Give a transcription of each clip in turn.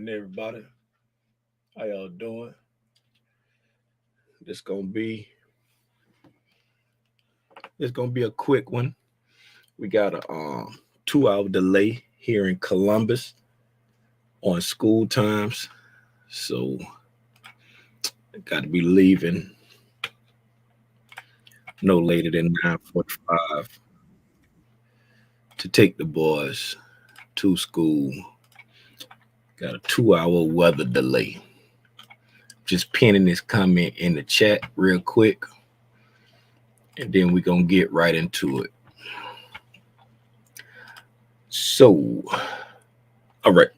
morning, everybody. How y'all doing? This gonna be it's gonna be a quick one. We got a 2 hour delay here in Columbus on school times, so I got to be leaving no later than 9:45 to take the boys to school. Got a 2 hour weather delay. Just pinning this comment in the chat real quick, and then we're gonna get right into it. So, all right.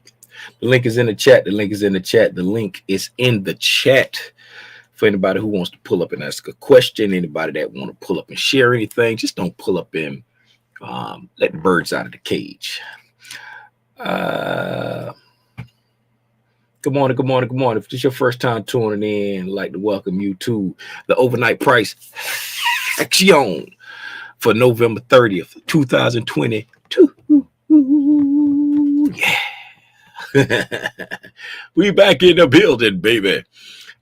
The link is in the chat. The link is in the chat. The link is in the chat for anybody who wants to pull up and ask a question. Anybody that want to pull up and share anything, just don't pull up and let the birds out of the cage. Good morning, good morning, good morning. If this is your first time tuning in, I'd like to welcome you to the overnight price action for November 30th, 2022. Yeah. We back in the building, baby.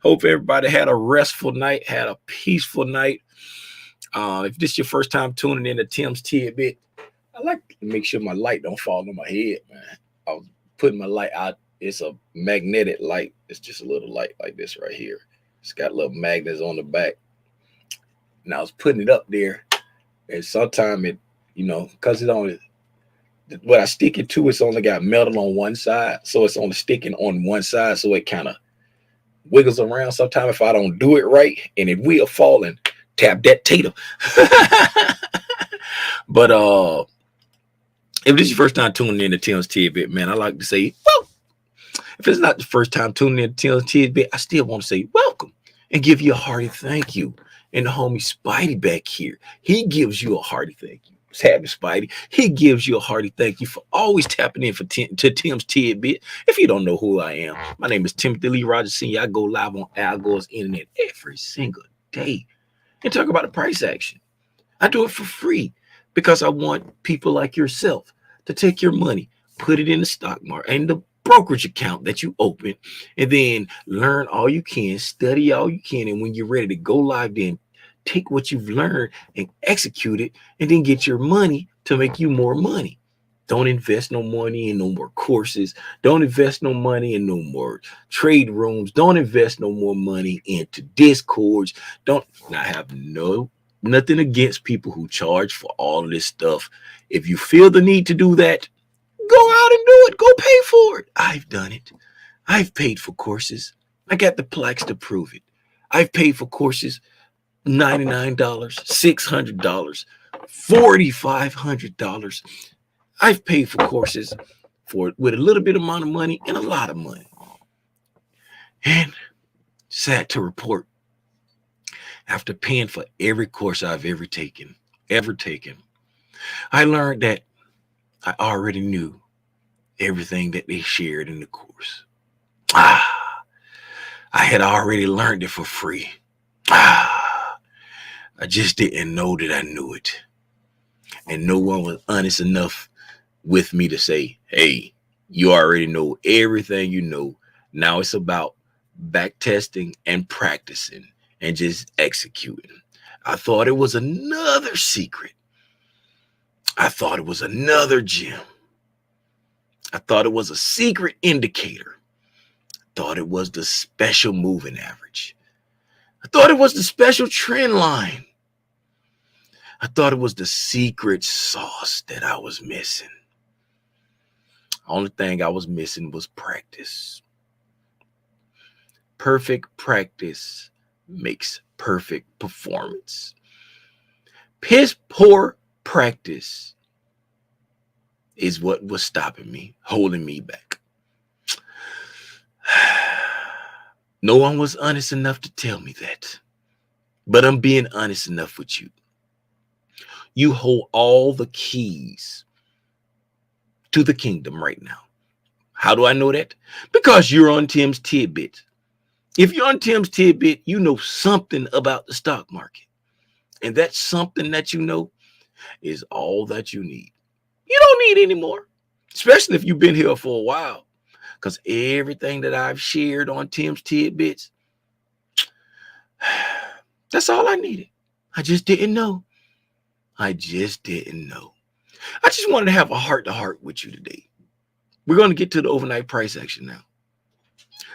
Hope everybody had a restful night, had a peaceful night. If this is your first time tuning in to Tim's Tidbit, I like to make sure my light don't fall on my head, man. I was putting my light out. It's a magnetic light. It's just a little light like this right here. It's got little magnets on the back. And I was putting it up there, and sometimes it, because it only, what I stick it to, it's only got metal on one side, so it's only sticking on one side, so it kind of wiggles around. Sometimes if I don't do it right, and it will fall and tap that tater. But if this is your first time tuning in to Tim's Tidbit, man, I like to say, well, if it's not the first time tuning in to Tim's Tidbit, I still want to say welcome and give you a hearty thank you. And the homie Spidey back here, he gives you a hearty thank you. It's happy Spidey. He gives you a hearty thank you for always tapping in to Tim's Tidbit. If you don't know who I am, my name is Timothy Lee Rogers Sr. I go live on Algo's Internet every single day and talk about the price action. I do it for free because I want people like yourself to take your money, put it in the stock market and the brokerage account that you open, and then learn all you can, study all you can, and when you're ready to go live, then take what you've learned and execute it, and then get your money to make you more money. Don't invest no money in no more courses. Don't invest no money in no more trade rooms. Don't invest no more money into Discords. Don't not have nothing against people who charge for all of this stuff. If you feel the need to do that, go out and do it. Go pay for it. I've done it. I've paid for courses. I got the plaques to prove it. I've paid for courses $99, $600, $4,500. I've paid for courses with a little bit amount of money and a lot of money. And sad to report, after paying for every course I've ever taken, I learned that I already knew everything that they shared in the course. I had already learned it for free. I just didn't know that I knew it. And no one was honest enough with me to say, hey, you already know everything you know. Now it's about back testing and practicing and just executing. I thought it was another secret. I thought it was another gem. I thought it was a secret indicator. I thought it was the special moving average. I thought it was the special trend line. I thought it was the secret sauce that I was missing. Only thing I was missing was practice. Perfect practice makes perfect performance. Piss poor practice is what was stopping me, holding me back. No one was honest enough to tell me that, but I'm being honest enough with you. You hold all the keys to the kingdom right now. How do I know that? Because you're on Tim's Tidbit. If you're on Tim's Tidbit, you know something about the stock market. And that something that you know is all that you need. You don't need any more, especially if you've been here for a while. because everything that I've shared on Tim's Tidbits, that's all I needed. I just didn't know. I just didn't know. I just wanted to have a heart-to-heart with you today. We're going to get to the overnight price action now.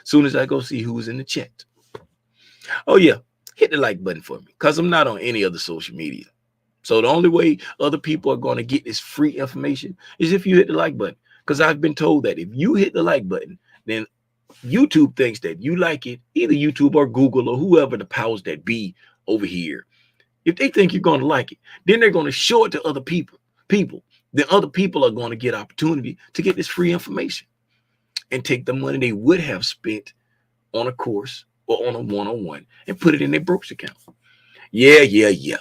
As soon as I go see who's in the chat. Oh, yeah. Hit the like button for me because I'm not on any other social media. So the only way other people are going to get this free information is if you hit the like button. Because I've been told that if you hit the like button, then YouTube thinks that you like it, either YouTube or Google or whoever the powers that be over here. If they think you're going to like it, then they're going to show it to other people. Then other people are going to get opportunity to get this free information and take the money they would have spent on a course or on a one-on-one and put it in their brokerage account. Yeah.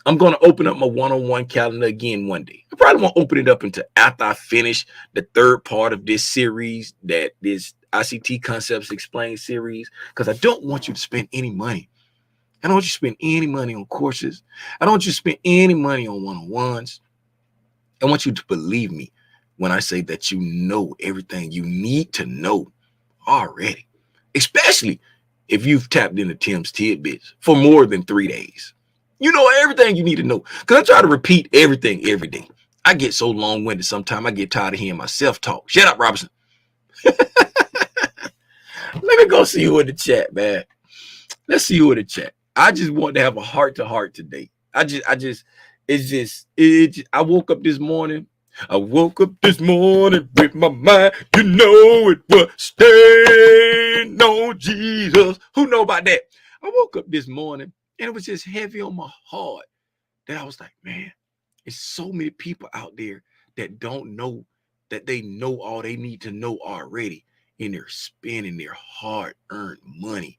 I'm going to open up my one-on-one calendar again one day. I probably won't open it up until after I finish the third part of this series, that this ICT Concepts Explained series, because I don't want you to spend any money. I don't want you to spend any money on courses. I don't want you to spend any money on one-on-ones. I want you to believe me when I say that you know everything you need to know already, especially if you've tapped into Tim's Tidbits for more than 3 days. You know everything you need to know, because I try to repeat everything every day. I get so long-winded sometimes I get tired of hearing myself talk. Shut up, Robinson. Let me go see who in the chat, man. Let's see who in the chat. I just want to have a heart-to-heart today. I woke up this morning. With my mind, you know it was staying on Jesus. Who know about that? I woke up this morning and it was just heavy on my heart that I was like, man, there's so many people out there that don't know that they know all they need to know already, and they're spending their hard-earned money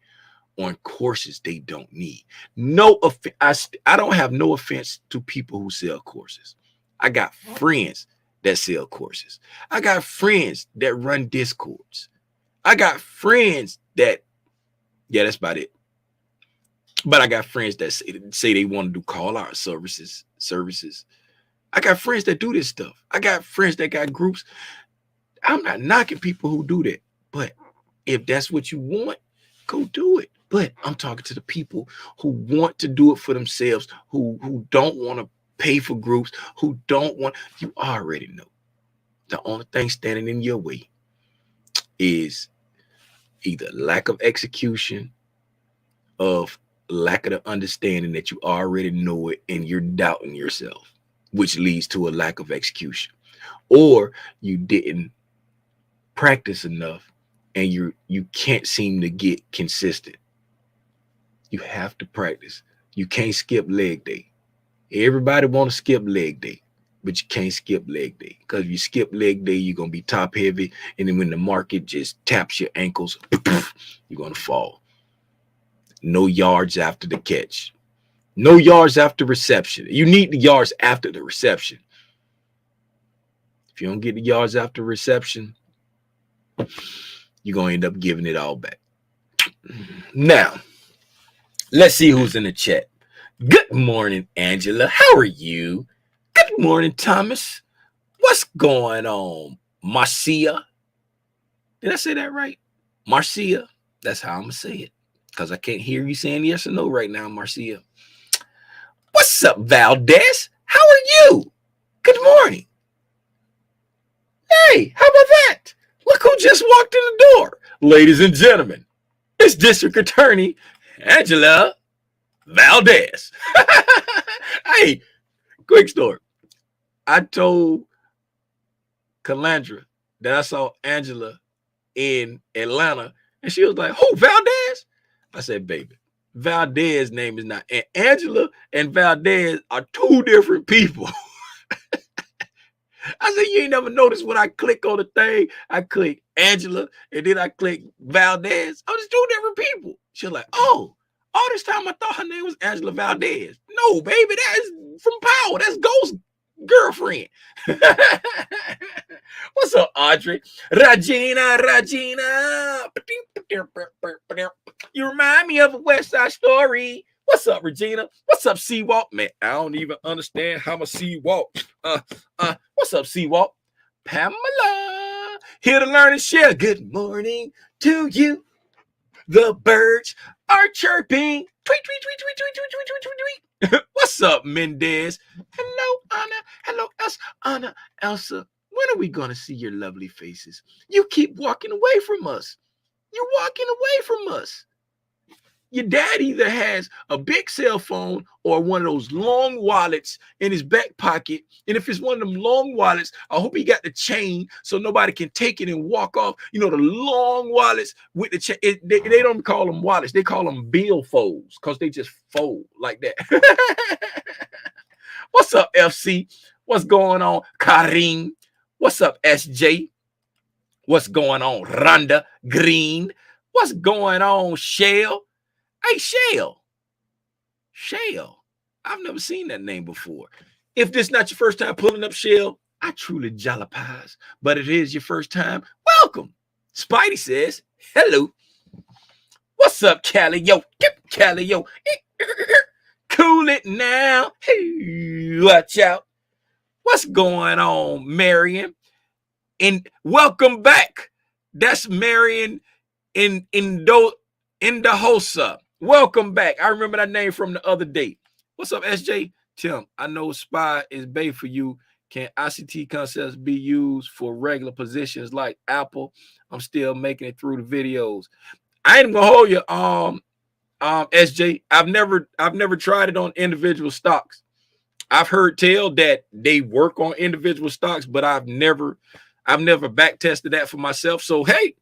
on courses they don't need. No offense. I don't have no offense to people who sell courses. I got friends that sell courses. I got friends that run Discords. I got friends that, yeah, that's about it. But I got friends that say they want to do call-out services. I got friends that do this stuff. I got friends that got groups. I'm not knocking people who do that. But if that's what you want, go do it. But I'm talking to the people who want to do it for themselves, who don't want to pay for groups, who don't want, you already know. The only thing standing in your way is either lack of execution, of lack of the understanding that you already know it and you're doubting yourself, which leads to a lack of execution, or you didn't practice enough and you can't seem to get consistent. You have to practice. You can't skip leg day. Everybody want to skip leg day, but you can't skip leg day, because if you skip leg day, you're going to be top heavy. And then when the market just taps your ankles, you're going to fall. No yards after the catch. No yards after reception. You need the yards after the reception. If you don't get the yards after reception, you're going to end up giving it all back. Now, let's see who's in the chat. Good morning, Angela. How are you? Good morning, Thomas. What's going on, Marcia? Did I say that right? Marcia. That's how I'm going to say it, because I can't hear you saying yes or no right now, Marcia. What's up, Valdez? How are you? Good morning. Hey, how about that? Look who just walked in the door. Ladies and gentlemen, it's District Attorney Angela Valdez. Hey, quick story. I told Calandra that I saw Angela in Atlanta, and she was like, "Who, Valdez?" I said, "Baby, Valdez name is not." And Angela and Valdez are two different people. I said, "You ain't never noticed when I click on the thing, I click Angela and then I click Valdez. Oh, it's two different people." She's like, "Oh, all this time I thought her name was Angela Valdez." No, baby, that is from Power. That's Ghost girlfriend. What's up, Audrey? Regina. You remind me of a West Side Story. What's up, Regina? What's up, Seawalk? Man, I don't even understand how I'm a Seawalk. What's up, Seawalk? Pamela. Here to learn and share. Good morning to you. The birds are chirping. Tweet, tweet, tweet, tweet, tweet, tweet, tweet, tweet, tweet, tweet. What's up, Mendez? Hello, Anna. Hello, Elsa. Anna, Elsa. When are we going to see your lovely faces? You keep walking away from us. You're walking away from us. Your dad either has a big cell phone or one of those long wallets in his back pocket. And if it's one of them long wallets, I hope he got the chain so nobody can take it and walk off. You know, the long wallets with the chain. They don't call them wallets. They call them billfolds because they just fold like that. What's up, FC? What's going on, Kareem? What's up, SJ? What's going on, Rhonda Green? What's going on, Shell? Hey, Shell. I've never seen that name before. If this is not your first time pulling up, Shell, I truly jalapies. But it is your first time. Welcome. Spidey says, hello. What's up, Callie? Yo, Callie, yo. Cool it now. Hey, watch out. What's going on, Marion? And welcome back. That's Marion in the Hosa. Welcome back. I remember that name from the other day. What's up, SJ? Tim, I know SPY is bait for you. Can ICT concepts be used for regular positions like Apple? I'm still making it through the videos. I ain't gonna hold you, SJ. I've never tried it on individual stocks. I've heard tell that they work on individual stocks, but I've never back tested that for myself. So hey,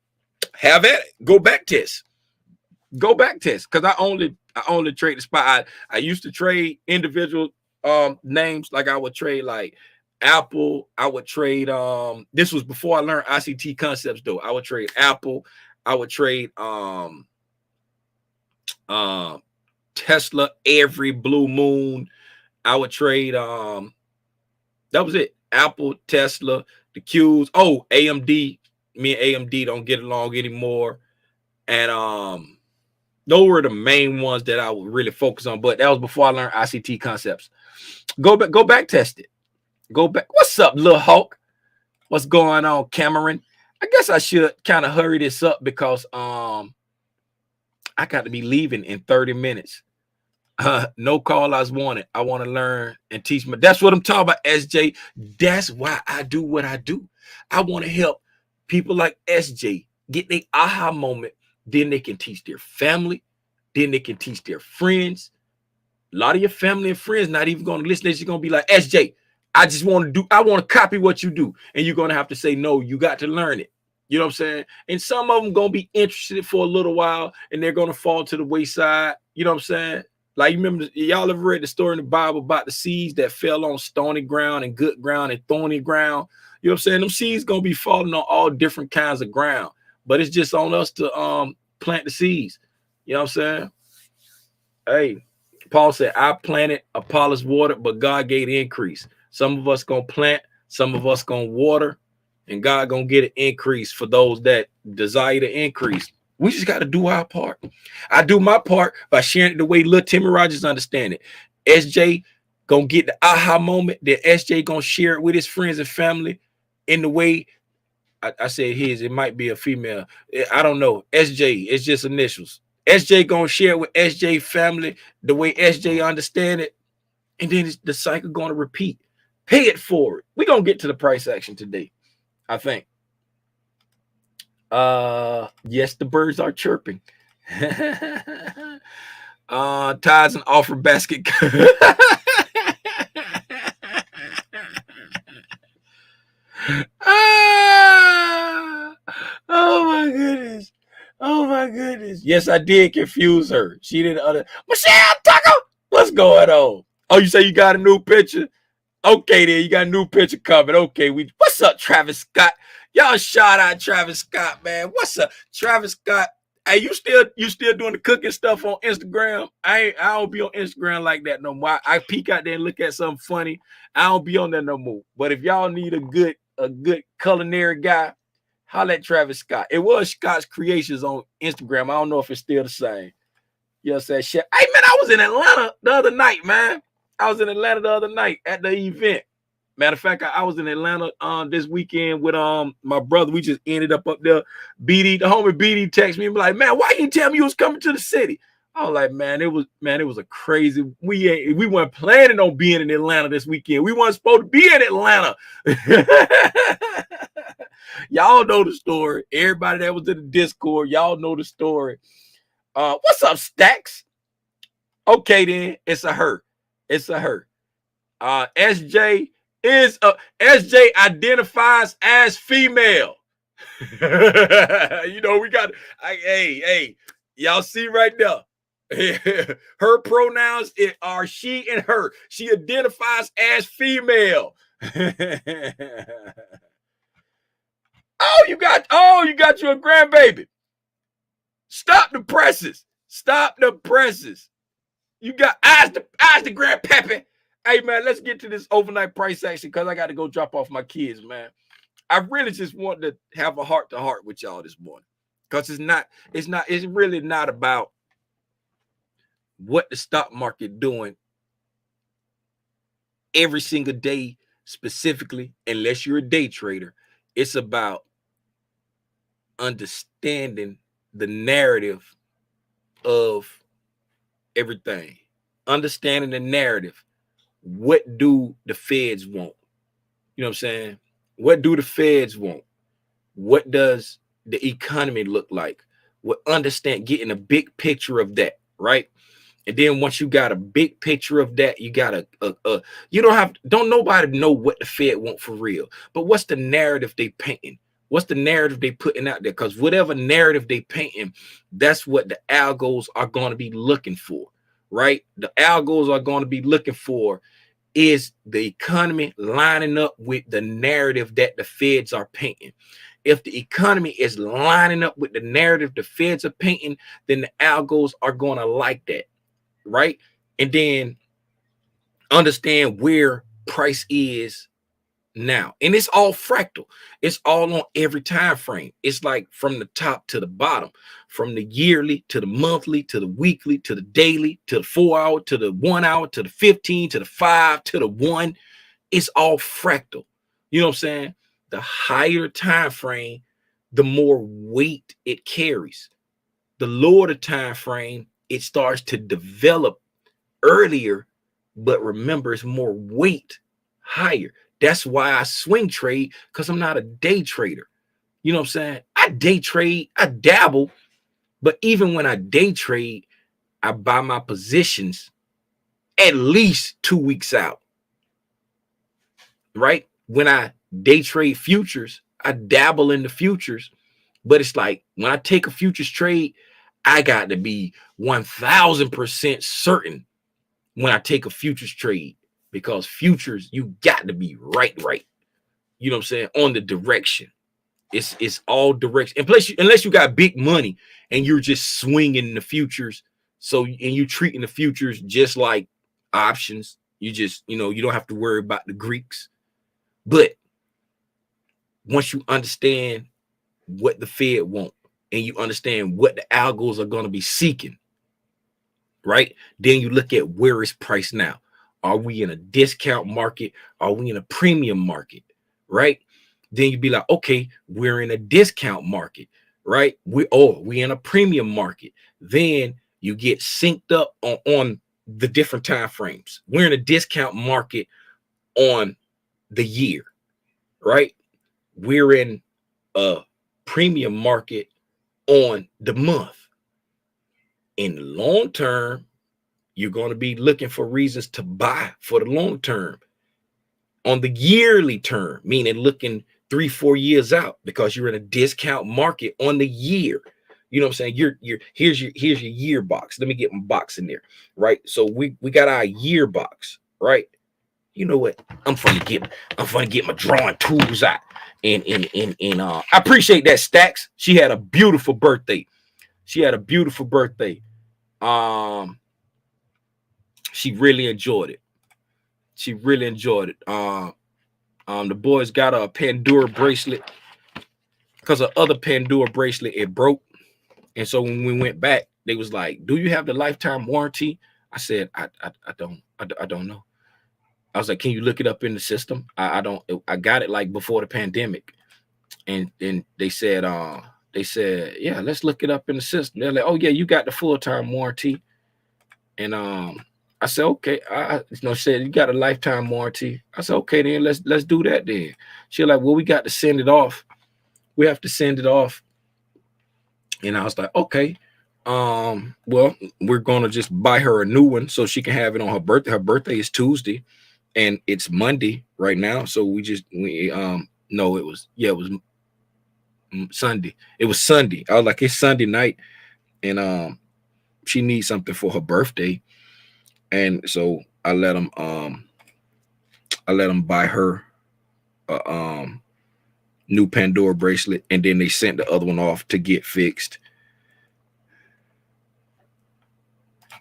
have at it. Go back test. Go back test, because I only trade the SPY. I used to trade individual names, like I would trade like Apple. I would trade this was before I learned ICT concepts though. I would trade Apple. I would trade Tesla every blue moon. I would trade that was it. Apple, Tesla, the Qs. Oh, AMD. Me and AMD don't get along anymore. And those were the main ones that I would really focus on, but that was before I learned ICT concepts. Go back test it. Go back. What's up, Lil Hulk? What's going on, Cameron? I guess I should kind of hurry this up because I got to be leaving in 30 minutes. No call I wanted. I want to learn and teach me. That's what I'm talking about, SJ. That's why I do what I do. I want to help people like SJ get their aha moment. Then they can teach their family. Then they can teach their friends. A lot of your family and friends not even going to listen. They're just going to be like, SJ, I want to copy what you do. And you're going to have to say, no, you got to learn it. You know what I'm saying? And some of them going to be interested for a little while and they're going to fall to the wayside. You know what I'm saying? Like, you remember, y'all ever read the story in the Bible about the seeds that fell on stony ground and good ground and thorny ground? You know what I'm saying? Them seeds going to be falling on all different kinds of ground. But it's just on us to plant the seeds. You know what I'm saying? Hey, Paul said, I planted, Apollos watered, but God gave the increase. Some of us going to plant, some of us going to water, and God going to get an increase for those that desire to increase. We just got to do our part. I do my part by sharing it the way little Timmy Rogers understand it. SJ going to get the aha moment. Then SJ going to share it with his friends and family in the way I said his. It might be a female. I don't know. SJ. It's just initials. SJ going to share it with SJ family the way SJ understand it. And then the cycle going to repeat. Pay it forward. We're going to get to the price action today, I think. Yes, the birds are chirping. Ties and offer basket. Oh my goodness. Oh my goodness. Yes, I did confuse her. She didn't Michelle Tucker. What's going on? Oh, you say you got a new picture? Okay, then you got a new picture coming. Okay, what's up, Travis Scott? Y'all shout out Travis Scott, man. What's up, Travis Scott? Hey, you still doing the cooking stuff on Instagram? I don't be on Instagram like that no more. I peek out there and look at something funny. I don't be on there no more. But if y'all need a good culinary guy, holla at Travis Scott. It was Scott's Creations on Instagram. I don't know if it's still the same. You know what I'm saying? Hey, man, I was in Atlanta the other night, man. I was in Atlanta the other night at the event. Matter of fact, I was in Atlanta this weekend with my brother. We just ended up there. BD, the homie BD texted me and be like, man, why you tell me you was coming to the city? I was like, man, it was a crazy. We weren't planning on being in Atlanta this weekend. We weren't supposed to be in Atlanta. Y'all know the story. Everybody that was in the Discord, y'all know the story. What's up, Stacks? Okay, then it's a her. It's a her. SJ identifies as female. You know, we got hey, y'all see right now. Her pronouns are she and her. She identifies as female. you got your grandbaby. Stop the presses. Stop the presses. You got eyes the grandpappy. Hey man, let's get to this overnight price action because I got to go drop off my kids, man. I really just want to have a heart-to-heart with y'all this morning. Because it's really not about what the stock market doing every single day specifically, unless you're a day trader. It's about understanding the narrative of everything. Understanding the narrative. What do the feds want? You know what I'm saying? What do the feds want? What does the economy look like? What understand getting a big picture of that, right? And then once you got a big picture of that, you got you don't nobody know what the Fed want for real. But what's the narrative they painting? What's the narrative they putting out there? Because whatever narrative they painting, that's what the algos are going to be looking for, right? The algos are going to be looking for is the economy lining up with the narrative that the feds are painting. If the economy is lining up with the narrative the feds are painting, then the algos are going to like that, right? And then understand where price is now. And it's all fractal. It's all on every time frame. It's like from the top to the bottom, from the yearly to the monthly to the weekly to the daily to the 4 hour to the 1 hour to the 15 to the 5 to the 1. It's all fractal. You know what I'm saying? The higher time frame, the more weight it carries. The lower the time frame, it starts to develop earlier, but remember, it's more weight higher. That's why I swing trade, because I'm not a day trader. You know what I'm saying? I day trade, I dabble, but even when I day trade, I buy my positions at least 2 weeks out, right? When I day trade futures, I dabble in the futures, but it's like when I take a futures trade, I got to be 1000% certain when I take a futures trade, because futures, you got to be right. You know what I'm saying? On the direction. It's all direction. And plus, unless you got big money and you're just swinging the futures, and you treating the futures just like options, you just, you don't have to worry about the Greeks. But once you understand what the Fed want and you understand what the algos are going to be seeking, right? Then you look at where is price now. Are we in a discount market? Are we in a premium market? Right? Then you'd be like, okay, we're in a discount market, right? We in a premium market. Then you get synced up on the different time frames. We're in a discount market on the year, right? We're in a premium market on the month. In the long term, you're going to be looking for reasons to buy for the long term. On the yearly term, meaning looking 3-4 years out, because you're in a discount market on the year. You know what I'm saying? Here's your year box. Let me get my box in there, right? So we got our year box, right? You know what? I'm gonna get my drawing tools out. And I appreciate that, Stacks. She had a beautiful birthday. She really enjoyed it. The boys got a Pandora bracelet because the other Pandora bracelet, it broke. And so when we went back, they was like, do you have the lifetime warranty? I said, I don't know. I was like, can you look it up in the system? I got it like before the pandemic. And they said, yeah, let's look it up in the system. They're like, oh yeah, you got the full-time warranty. And I said, okay. Said you got a lifetime warranty. I said, okay, then let's do that then. She was like, well, we got to send it off. We have to send it off. And I was like, okay. Well, we're gonna just buy her a new one so she can have it on her birthday. Her birthday is Tuesday, and it's Monday right now. So no, it was Sunday. It was Sunday. I was like, it's Sunday night, and she needs something for her birthday, and so I let them buy her a new Pandora bracelet, and then they sent the other one off to get fixed.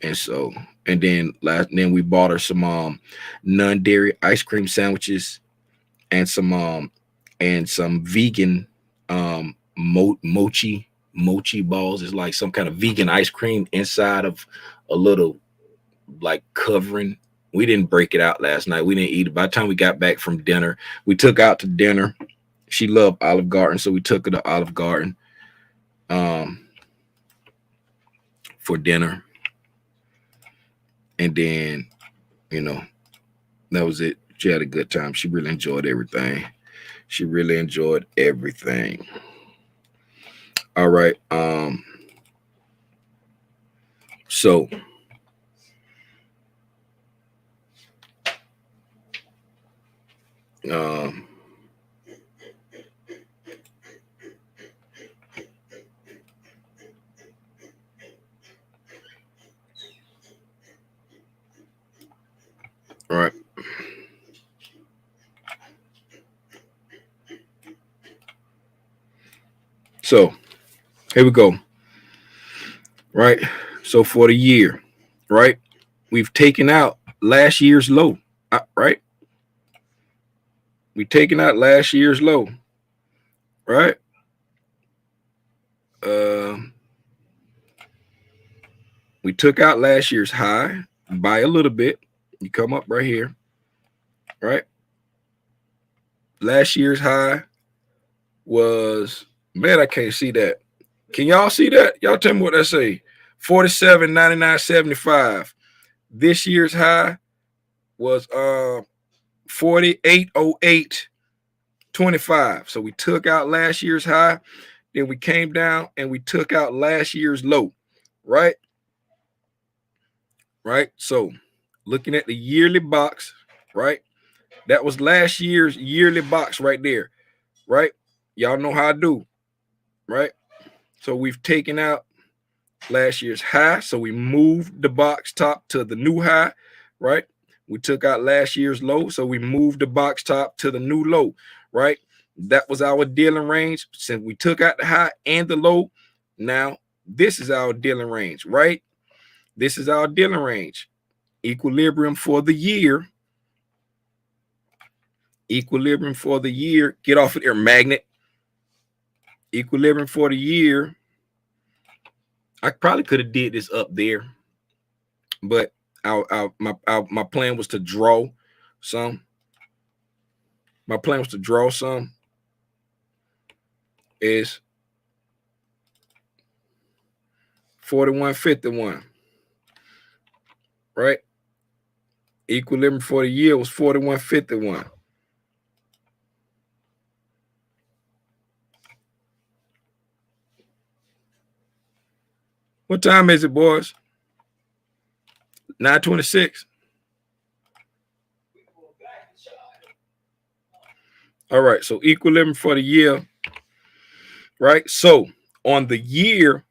And so, and then we bought her some non-dairy ice cream sandwiches and some vegan mochi balls. It's like some kind of vegan ice cream inside of a little like covering. We didn't break it out last night. We didn't eat it. By the time we got back from dinner, we took out to dinner. She loved Olive Garden, so we took her to Olive Garden for dinner. And then, that was it. She had a good time. She really enjoyed everything. All right. So all right. So here we go. Right. So for the year, right, we've taken out last year's low. Right. We've taken out last year's low. Right. We took out last year's high by a little bit. You come up right here. Right. Last year's high was, man, I can't see that. Can y'all see that? Y'all tell me what that say. 47.99.75. This year's high was 48.08.25. So we took out last year's high, then we came down and we took out last year's low. Right? Right? So looking at the yearly box, right? That was last year's yearly box right there. Right? Y'all know how I do. Right? So we've taken out last year's high. So we moved the box top to the new high, right? We took out last year's low. So we moved the box top to the new low, right? That was our dealing range. Since we took out the high and the low, now this is our dealing range, right? This is our dealing range. Equilibrium for the year. Equilibrium for the year. Get off of there, magnet. Equilibrium for the year. I probably could have did this up there, but my plan was to draw some. My plan was to draw some. Is 41.51, right? Equilibrium for the year was 41.51. What time is it, boys? 9:26. All right, so equilibrium for the year, right? So on the year,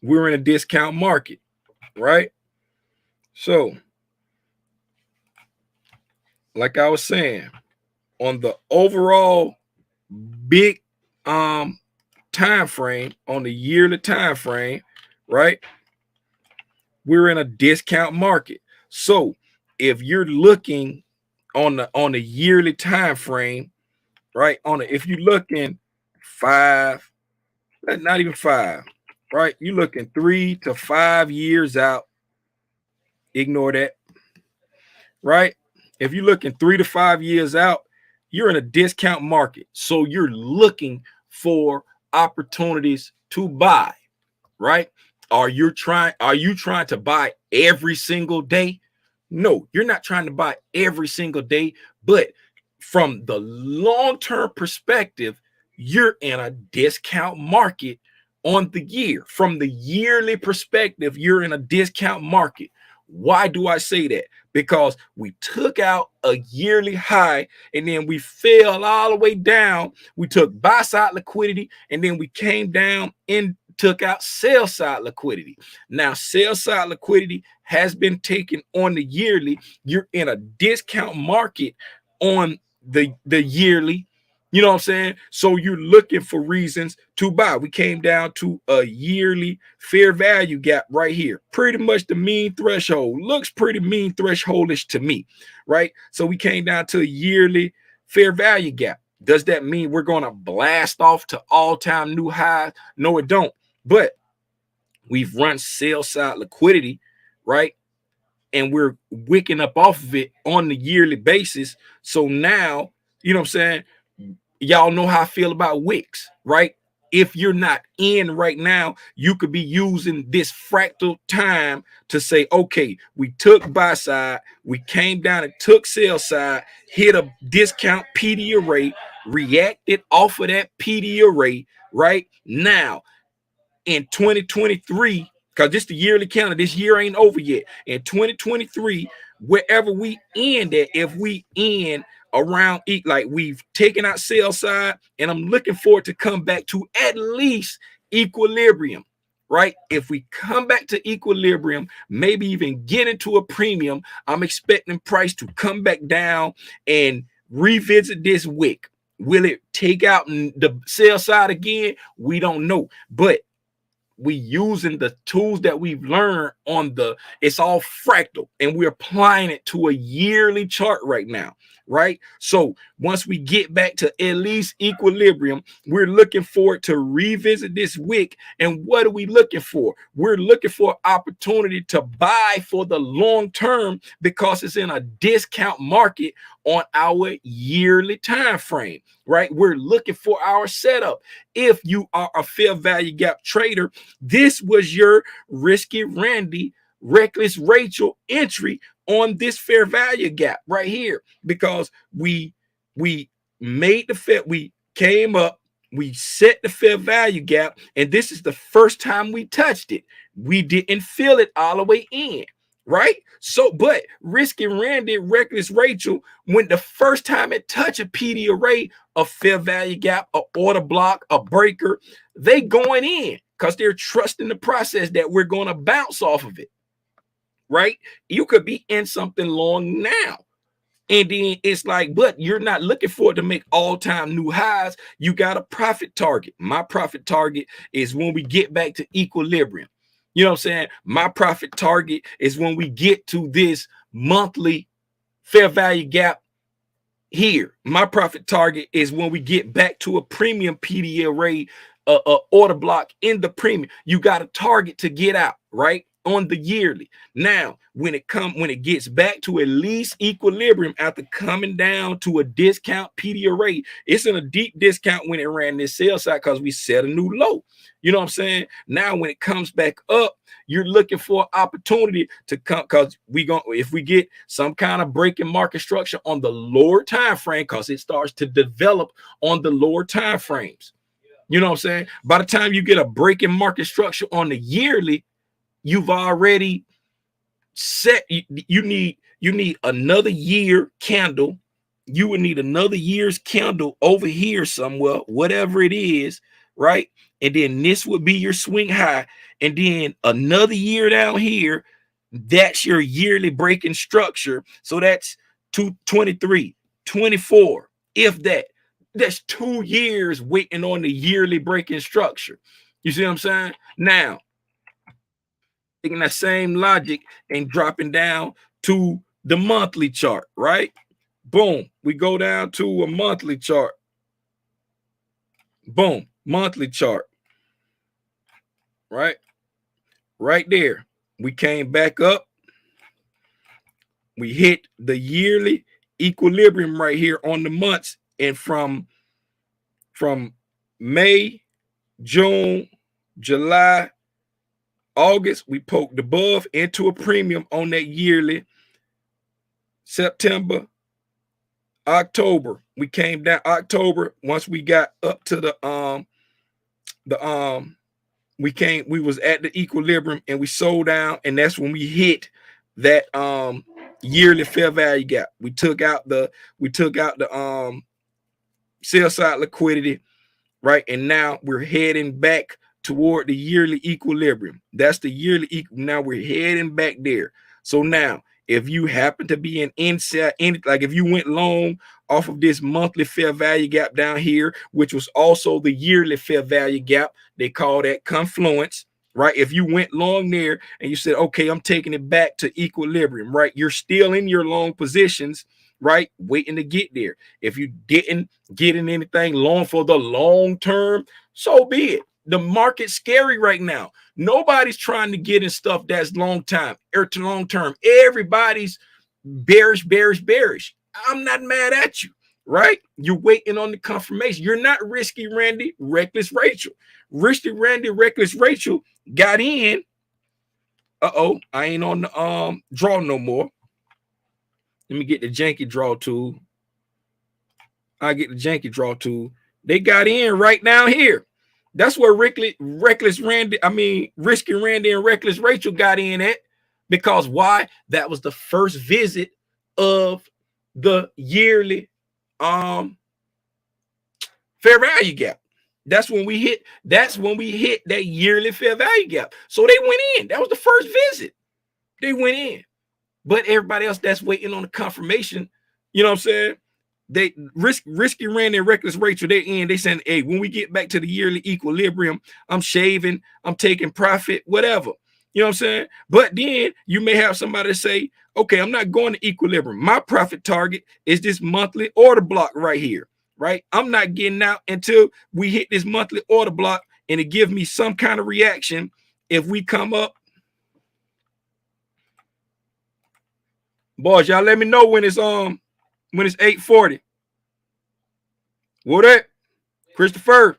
we're in a discount market, right? So, like I was saying, on the overall big time frame, on the yearly time frame, right? We're in a discount market. So if you're looking on the yearly time frame, right? If you're looking 5, not even 5, right? You're looking 3 to 5 years out. Ignore that, right? If you're looking 3 to 5 years out, you're in a discount market. So you're looking for opportunities to buy, right? Are you trying to buy every single day? No, you're not trying to buy every single day, but from the long-term perspective, you're in a discount market on the year. From the yearly perspective, you're in a discount market. Why do I say that? Because we took out a yearly high and then we fell all the way down. We took buy side liquidity and then we came down and took out sell side liquidity. Now, sell side liquidity has been taken on the yearly. You're in a discount market on the yearly. You know what I'm saying? So you're looking for reasons to buy. We came down to a yearly fair value gap right here. Pretty much the mean threshold. Looks pretty mean thresholdish to me, right? So we came down to a yearly fair value gap. Does that mean we're going to blast off to all-time new highs? No, it don't. But we've run sell side liquidity, right? And we're wicking up off of it on the yearly basis. So now, you know what I'm saying? Y'all know how I feel about wicks, right? If you're not in right now, you could be using this fractal time to say, okay, we took buy side, we came down and took sell side, hit a discount PD array, reacted off of that PD array, right? Now, in 2023, because this is the yearly calendar, this year ain't over yet. In 2023, wherever we end at, if we end around like we've taken out sell side, and I'm looking for it to come back to at least equilibrium, right? If we come back to equilibrium, maybe even get into a premium, I'm expecting price to come back down and revisit this wick. Will it take out the sell side again? We don't know, but we using the tools that we've learned on it's all fractal, and we're applying it to a yearly chart right now, right? So once we get back to at least equilibrium, we're looking for it to revisit this wick. And what are we looking for? We're looking for opportunity to buy for the long term because it's in a discount market on our yearly time frame, right? We're looking for our setup. If you are a fair value gap trader, this was your risky Randy, reckless Rachel entry on this fair value gap right here, because we made the fit, we came up, we set the fair value gap, and this is the first time we touched it. We didn't feel it all the way in, right? So, but risky Randy, reckless Rachel, when the first time it touched a PD array, a fair value gap, a order block, a breaker, they going in because they're trusting the process that we're going to bounce off of it, right? You could be in something long now, and then it's like, but you're not looking for it to make all-time new highs. You got a profit target. My profit target is when we get back to equilibrium. You know what I'm saying? My profit target is when we get to this monthly fair value gap here. My profit target is when we get back to a premium PD array, order block in the premium. You got a target to get out, right? On the yearly. Now, when it gets back to at least equilibrium after coming down to a discount PD array, it's in a deep discount when it ran this sell side because we set a new low. You know what I'm saying? Now, when it comes back up, you're looking for opportunity to come, because if we get some kind of breaking market structure on the lower time frame, because it starts to develop on the lower time frames. You know what I'm saying? By the time you get a breaking market structure on the yearly, you've already set, you need another year candle. You would need another year's candle over here somewhere, whatever it is, right? And then this would be your swing high, and then another year down here, that's your yearly breaking structure. So that's 223, 24, if that's 2 years waiting on the yearly breaking structure. You see what I'm saying? Now, taking that same logic and dropping down to the monthly chart, right? Boom, we go down to a monthly chart. Boom, monthly chart, right? Right there. We came back up. We hit the yearly equilibrium right here on the months, and from May, June, July, August, we poked above into a premium on that yearly. September, October, we came down. October, once we got up to we was at the equilibrium and we sold down, and that's when we hit that yearly fair value gap. We took out the sell side liquidity, right? And now we're heading back toward the yearly equilibrium. That's the yearly now we're heading back there. So now, if you happen to be an inside, like if you went long off of this monthly fair value gap down here, which was also the yearly fair value gap, they call that confluence, right? If you went long there and you said, okay, I'm taking it back to equilibrium, right? You're still in your long positions, right? Waiting to get there. If you didn't get in anything long for the long term, so be it. The market's scary right now. Nobody's trying to get in stuff that's long time or to long term. Everybody's bearish. I'm not mad at you, right? You're waiting on the confirmation. You're not Risky Randy, Reckless Rachel. Risky Randy, Reckless Rachel got in. I ain't on the draw no more. Let me get the janky draw tool. I get the janky draw tool. They got in right down here. That's where Risky Randy and Reckless Rachel got in at. Because why? That was the first visit of the yearly fair value gap. That's when we hit that yearly fair value gap. So they went in. That was the first visit. They went in. But everybody else that's waiting on the confirmation, you know what I'm saying? They Risky Randy and Reckless Rachel, they in. They saying, hey, when we get back to the yearly equilibrium, I'm shaving, I'm taking profit, whatever. You know what I'm saying? But then you may have somebody say, okay, I'm not going to equilibrium. My profit target is this monthly order block right here, right? I'm not getting out until we hit this monthly order block, and it gives me some kind of reaction. If we come up, boys, y'all let me know when it's 8:40. What that? Christopher?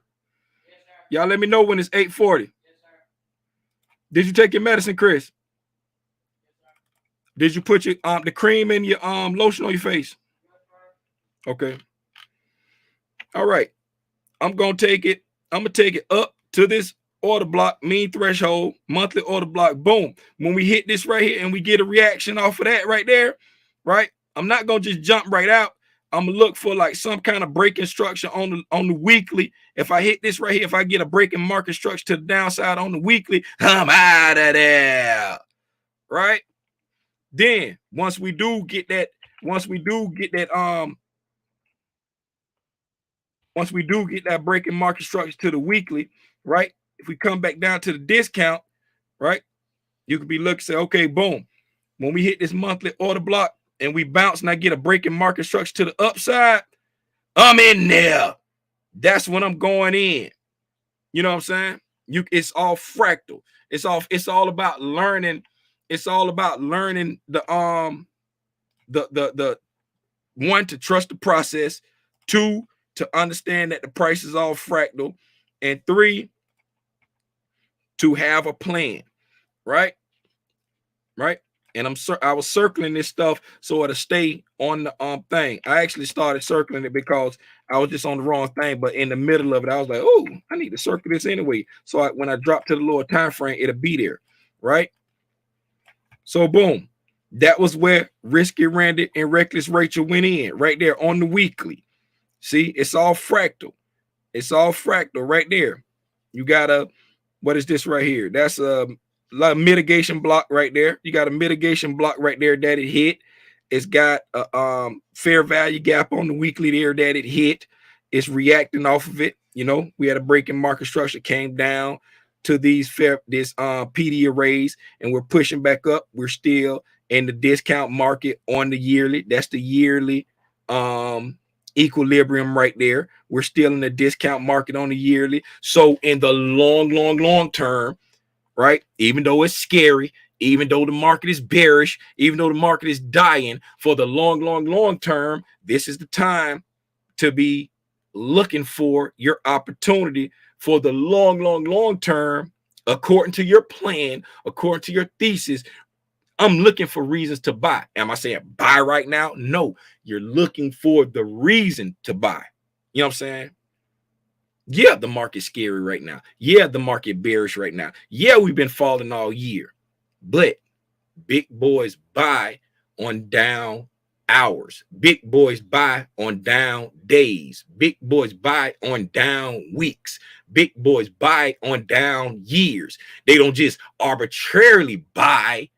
Y'all let me know when it's 8:40. Did you take your medicine, Chris? Did you put your the cream in your lotion on your face? Okay. All right. I'm gonna take it up to this order block, mean threshold, monthly order block. Boom. When we hit this right here and we get a reaction off of that right there, right? I'm not gonna just jump right out. I'm gonna look for like some kind of breaking structure on the weekly. If I hit this right here, if I get a breaking market structure to the downside on the weekly, I'm out of there, right? Then once we do get that breaking market structure to the weekly, right? If we come back down to the discount, right? You could be looking, say, okay, boom. When we hit this monthly order block and we bounce and I get a breaking market structure to the upside, I'm in there. That's when I'm going in. You know what I'm saying? It's all fractal. It's all about learning. It's all about learning the one, to trust the process, 2, to understand that the price is all fractal, and 3, to have a plan, right? And I was circling this stuff so it'll stay on the thing. I actually started circling it because I was just on the wrong thing, but in the middle of it, I was like, oh, I need to circle this anyway. So when I drop to the lower time frame, it'll be there, right? So boom, that was where Risky Randy and Reckless Rachel went in, right there on the weekly. See, it's all fractal. It's all fractal right there. You got what is this right here? That's a mitigation block right there. You got a mitigation block right there that it hit. It's got a fair value gap on the weekly there that it hit. It's reacting off of it. You know, we had a breaking market structure, came down to this PD arrays, and we're pushing back up. We're still in the discount market on the yearly. That's the yearly equilibrium right there. We're still in the discount market on the yearly. So in the long term, right, even though it's scary, even though the market is bearish, even though the market is dying, for the long term, this is the time to be looking for your opportunity for the long term, according to your plan, according to your thesis. I'm looking for reasons to buy. Am I saying buy right now? No, you're looking for the reason to buy. You know what I'm saying? Yeah, the market's scary right now. Yeah, the market bearish right now. Yeah, we've been falling all year, but big boys buy on down hours. Big boys buy on down days. Big boys buy on down weeks. Big boys buy on down years. They don't just arbitrarily buy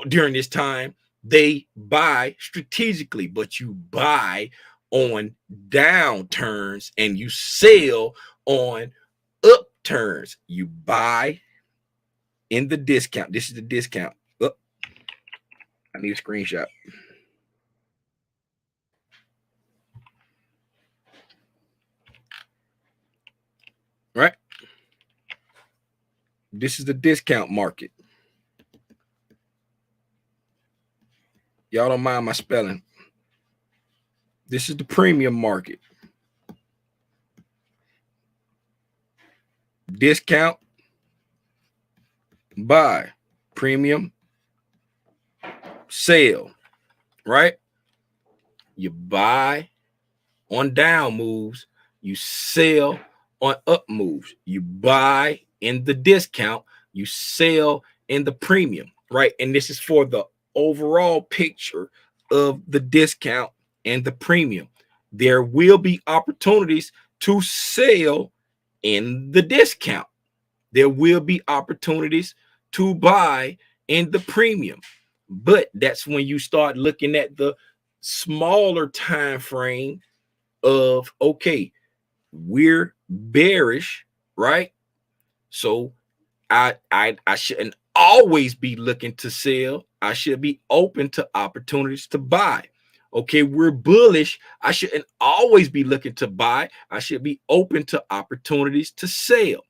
during this time. They buy strategically, but you buy on downturns and you sell on upturns. You buy in the discount. This is the discount. Oh, I need a screenshot. Right? This is the discount market. Y'all don't mind my spelling. This is the premium market. Discount, buy, premium, sell, right? You buy on down moves, you sell on up moves. You buy in the discount, you sell in the premium, right? And this is for the overall picture of the discount and the premium. There will be opportunities to sell in the discount. There will be opportunities to buy in the premium, but that's when you start looking at the smaller time frame of, okay, we're bearish, right? So I shouldn't always be looking to sell. I should be open to opportunities to buy. Okay, we're bullish. I shouldn't always be looking to buy. I should be open to opportunities to sell.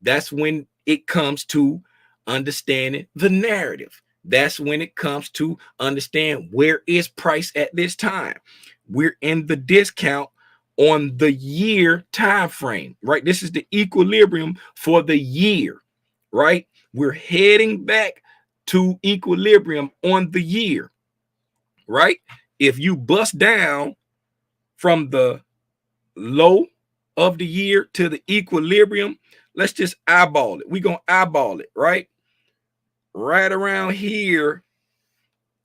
That's when it comes to understanding the narrative. That's when it comes to understand where is price at this time. We're in the discount on the year time frame, right? This is the equilibrium for the year, right? We're heading back to equilibrium on the year, right? If you bust down from the low of the year to the equilibrium, let's just eyeball it. We're going to eyeball it, right? Right around here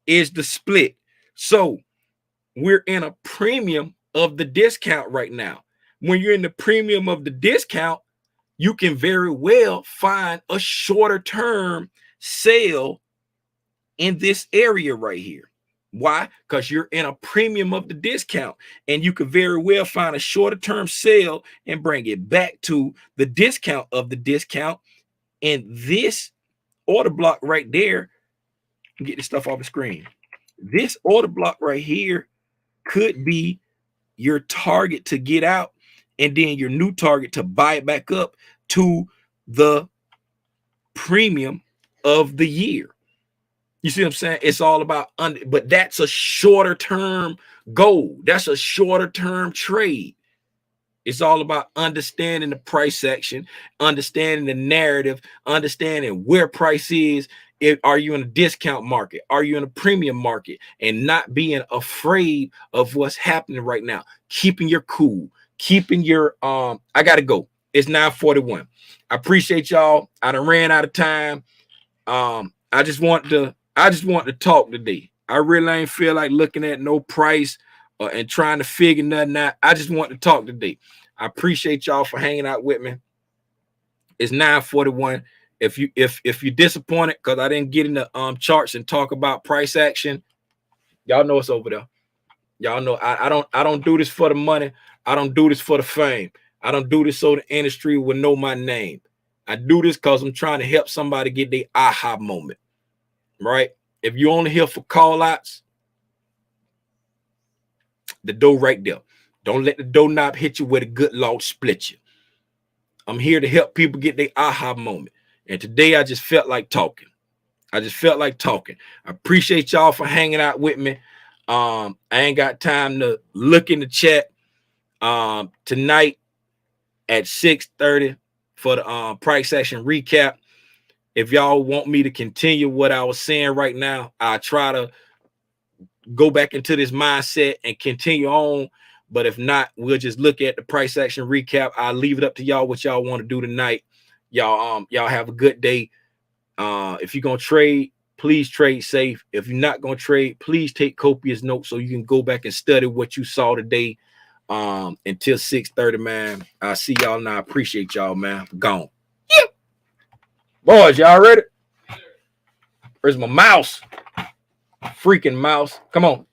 is the split. So we're in a premium of the discount right now. When you're in the premium of the discount, you can very well find a shorter term sale in this area right here. Why? Because you're in a premium of the discount, and you could very well find a shorter term sale and bring it back to the discount of the discount. And this order block right there, get this stuff off the screen. This order block right here could be your target to get out, and then your new target to buy it back up to the premium of the year. You see what I'm saying? It's all about but that's a shorter term goal. That's a shorter term trade. It's all about understanding the price action, understanding the narrative, understanding where price is. Are you in a discount market? Are you in a premium market? And not being afraid of what's happening right now. Keeping your cool, keeping your I gotta go. It's 9:41. I appreciate y'all. I done ran out of time. I just want to talk today. I really ain't feel like looking at no price and trying to figure nothing out. I just want to talk today. I appreciate y'all for hanging out with me. It's 9:41. If you're disappointed because I didn't get in the charts and talk about price action, y'all know it's over there. Y'all know I don't do this for the money. I don't do this for the fame. I don't do this so the industry will know my name. I do this because I'm trying to help somebody get their aha moment. Right? If you only here for call outs, the door right there. Don't let the doorknob hit you where the good Lord split you. I'm here to help people get their aha moment. And today I just felt like talking. I just felt like talking. I appreciate y'all for hanging out with me. I ain't got time to look in the chat. Tonight at 6:30 for the price action recap. If y'all want me to continue what I was saying right now, I try to go back into this mindset and continue on. But if not, we'll just look at the price action recap. I'll leave it up to y'all what y'all want to do tonight. Y'all have a good day. If you're gonna trade, please trade safe. If you're not gonna trade, please take copious notes so you can go back and study what you saw today. Until 6:30, man. I'll see y'all now. I appreciate y'all, man. Gone. Yep. Boys, y'all ready? Where's my mouse? Freaking mouse. Come on.